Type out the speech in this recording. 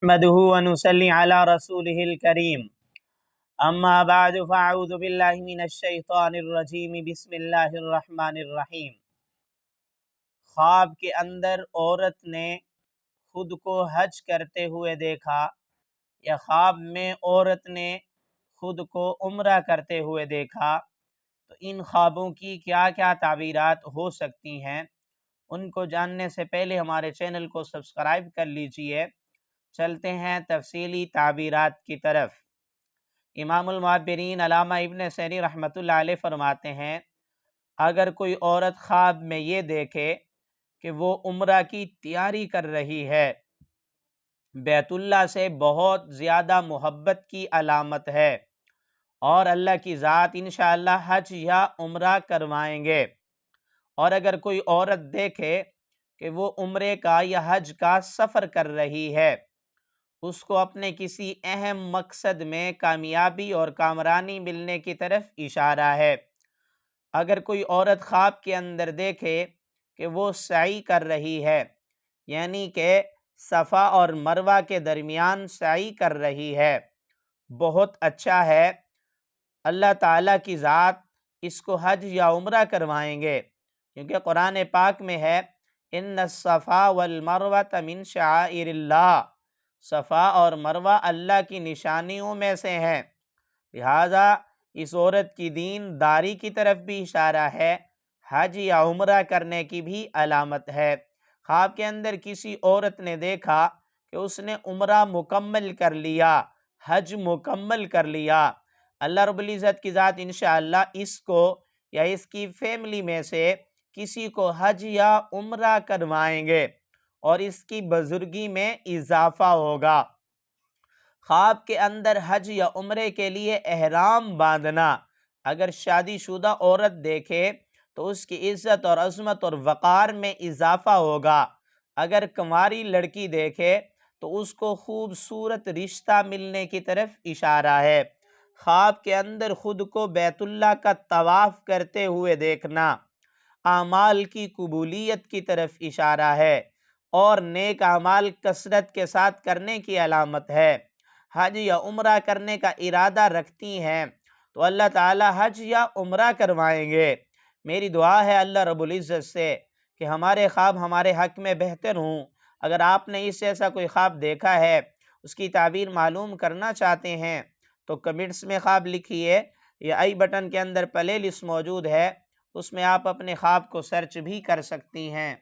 نحمده ونصلي على رسوله الكريم اما بعد فاعوذ باللہ من الشیطان الرجیم بسم اللہ الرحمن الرحیم۔ خواب کے اندر عورت نے خود کو حج کرتے ہوئے دیکھا یا خواب میں عورت نے خود کو عمرہ کرتے ہوئے دیکھا تو ان خوابوں کی کیا کیا تعبیرات ہو سکتی ہیں، ان کو جاننے سے پہلے ہمارے چینل کو سبسکرائب کر لیجئے۔ چلتے ہیں تفصیلی تعبیرات کی طرف۔ امام المعبرین علامہ ابن سیری رحمۃ اللہ علیہ فرماتے ہیں، اگر کوئی عورت خواب میں یہ دیکھے کہ وہ عمرہ کی تیاری کر رہی ہے، بیت اللہ سے بہت زیادہ محبت کی علامت ہے اور اللہ کی ذات انشاءاللہ حج یا عمرہ کروائیں گے۔ اور اگر کوئی عورت دیکھے کہ وہ عمرے کا یا حج کا سفر کر رہی ہے، اس کو اپنے کسی اہم مقصد میں کامیابی اور کامرانی ملنے کی طرف اشارہ ہے۔ اگر کوئی عورت خواب کے اندر دیکھے کہ وہ سعی کر رہی ہے، یعنی کہ صفا اور مروہ کے درمیان سعی کر رہی ہے، بہت اچھا ہے، اللہ تعالیٰ کی ذات اس کو حج یا عمرہ کروائیں گے، کیونکہ قرآن پاک میں ہے ان الصفا والمروہ من شعائر اللہ، صفا اور مروہ اللہ کی نشانیوں میں سے ہیں، لہٰذا اس عورت کی دین داری کی طرف بھی اشارہ ہے، حج یا عمرہ کرنے کی بھی علامت ہے۔ خواب کے اندر کسی عورت نے دیکھا کہ اس نے عمرہ مکمل کر لیا، حج مکمل کر لیا، اللہ رب العزت کی ذات انشاءاللہ اس کو یا اس کی فیملی میں سے کسی کو حج یا عمرہ کروائیں گے اور اس کی بزرگی میں اضافہ ہوگا۔ خواب کے اندر حج یا عمرے کے لیے احرام باندھنا، اگر شادی شدہ عورت دیکھے تو اس کی عزت اور عظمت اور وقار میں اضافہ ہوگا۔ اگر کنواری لڑکی دیکھے تو اس کو خوبصورت رشتہ ملنے کی طرف اشارہ ہے۔ خواب کے اندر خود کو بیت اللہ کا طواف کرتے ہوئے دیکھنا اعمال کی قبولیت کی طرف اشارہ ہے اور نیک اعمال کثرت کے ساتھ کرنے کی علامت ہے۔ حج یا عمرہ کرنے کا ارادہ رکھتی ہیں تو اللہ تعالی حج یا عمرہ کروائیں گے۔ میری دعا ہے اللہ رب العزت سے کہ ہمارے خواب ہمارے حق میں بہتر ہوں۔ اگر آپ نے اس جیسا کوئی خواب دیکھا ہے، اس کی تعبیر معلوم کرنا چاہتے ہیں تو کمنٹس میں خواب لکھیے یا آئی بٹن کے اندر پلے لسٹ موجود ہے، اس میں آپ اپنے خواب کو سرچ بھی کر سکتی ہیں۔